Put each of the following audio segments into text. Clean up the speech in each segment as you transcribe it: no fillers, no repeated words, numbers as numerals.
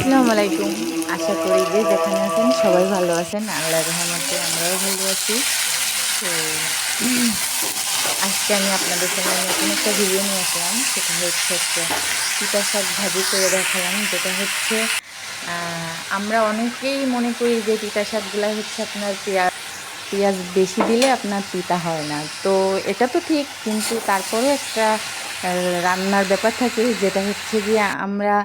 আসসালামু আলাইকুম। আশা করি যে যেখানে আছেন সবাই ভালো আছেন। আল্লাহর রহমতে আমরাও ভালো আছি। তো আজকে আমি আপনাদের জন্য নতুন একটা ভিডিও নিয়ে আসলাম। সেটা হচ্ছে একটা তিতা শাক ভাজি করে দেখালাম। যেটা হচ্ছে আমরা অনেকেই মনে করি যে তিতা শাকগুলা হচ্ছে আপনার পেঁয়াজ বেশি দিলে আপনার তিতা হয় না। তো এটা তো ঠিক, কিন্তু তারপরেও একটা রান্নার ব্যাপার থাকে, যেটা হচ্ছে গিয়ে আমরা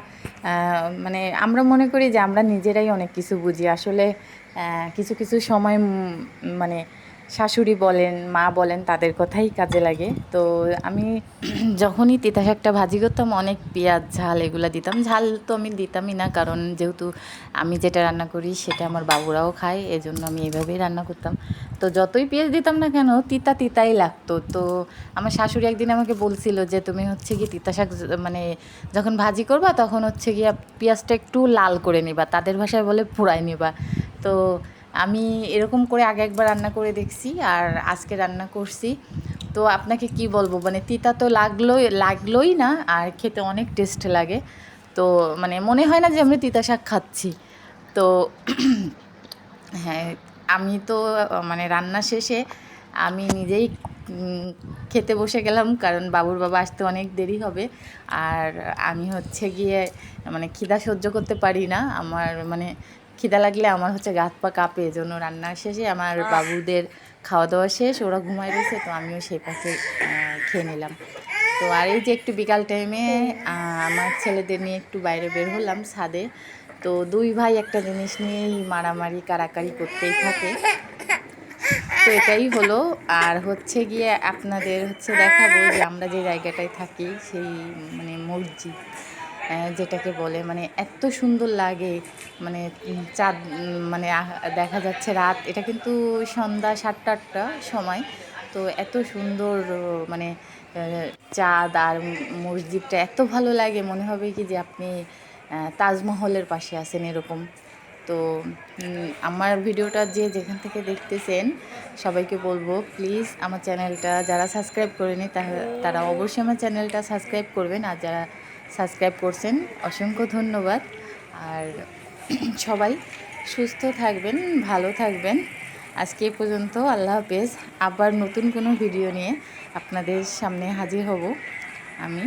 মানে আমরা মনে করি যে আমরা নিজেরাই অনেক কিছু বুঝি। আসলে কিছু কিছু সময় মানে শাশুড়ি বলেন, মা বলেন, তাদের কথাই কাজে লাগে। তো আমি যখনই তিতা শাকটা ভাজি করতাম অনেক পেঁয়াজ ঝাল এগুলা দিতাম। ঝাল তো আমি দিতামই না, কারণ যেহেতু আমি যেটা রান্না করি সেটা আমার বাবুরাও খায়, এজন্য আমি এইভাবেই রান্না করতাম। তো যতই পেঁয়াজ দিতাম না কেন তিতা তিতাই লাগতো। তো আমার শাশুড়ি একদিন আমাকে বলছিল যে তুমি হচ্ছে কি তিতা শাক মানে যখন ভাজি করবা তখন হচ্ছে গিয়া পেঁয়াজটা একটু লাল করে নিবা, তাদের ভাষায় বলে পোড়াই নিবা। তো আমি এরকম করে আগে একবার রান্না করে দেখছি, আর আজকে রান্না করছি। তো আপনাকে কি বলবো, মানে তিতা তো লাগলোই না, আর খেতে অনেক টেস্ট লাগে। তো মানে মনে হয় না যে আমরা তিতা শাক খাচ্ছি। তো হ্যাঁ, আমি তো মানে রান্না শেষে আমি নিজেই উম, খেতে বসে গেলাম, কারণ বাবুর বাবা আসতে অনেক দেরি হবে। আর আমি হচ্ছে গিয়ে মানে খিদা সহ্য করতে পারি না। আমার মানে খিদা লাগলে আমার হচ্ছে গা হাত পা কাঁপে। এজন্য রান্নার শেষে আমার বাবুদের খাওয়া দাওয়া শেষ, ওরা ঘুমায় রয়েছে, তো আমিও সেই পাশে খেয়ে নিলাম। তো আর এই যে একটু বিকাল টাইমে আমার ছেলেদের নিয়ে একটু বাইরে বের হলাম ছাদে। তো দুই ভাই একটা জিনিস নিয়েই মারামারি কাড়াকাড়ি করতেই থাকে। তো এটাই হলো। আর হচ্ছে গিয়ে আপনাদের হচ্ছে দেখাবো যে আমরা যে জায়গাটায় থাকি সেই মানে মসজিদ, যেটাকে বলে মানে এত সুন্দর লাগে। মানে চাঁদ মানে দেখা যাচ্ছে রাত, এটা কিন্তু সন্ধ্যা 7টা-8টা সময়। তো এত সুন্দর মানে চাঁদ আর মসজিদটা এত ভালো লাগে, মনে হবে কি যে আপনি তাজমহলের পাশে আছেন এরকম। তো আমার ভিডিওটা যে যেখান থেকে দেখতেছেন সবাইকে বলবো, প্লিজ আমার চ্যানেলটা যারা সাবস্ক্রাইব করেনি তারা অবশ্যই আমার চ্যানেলটা সাবস্ক্রাইব করবেন, আর যারা সাবস্ক্রাইব করছেন অসংখ্য ধন্যবাদ। আর সবাই সুস্থ থাকবেন, ভালো থাকবেন। আজকে এ পর্যন্ত, আল্লাহ হাফেজ। আবার নতুন কোনো ভিডিও নিয়ে আপনাদের সামনে হাজির হব আমি।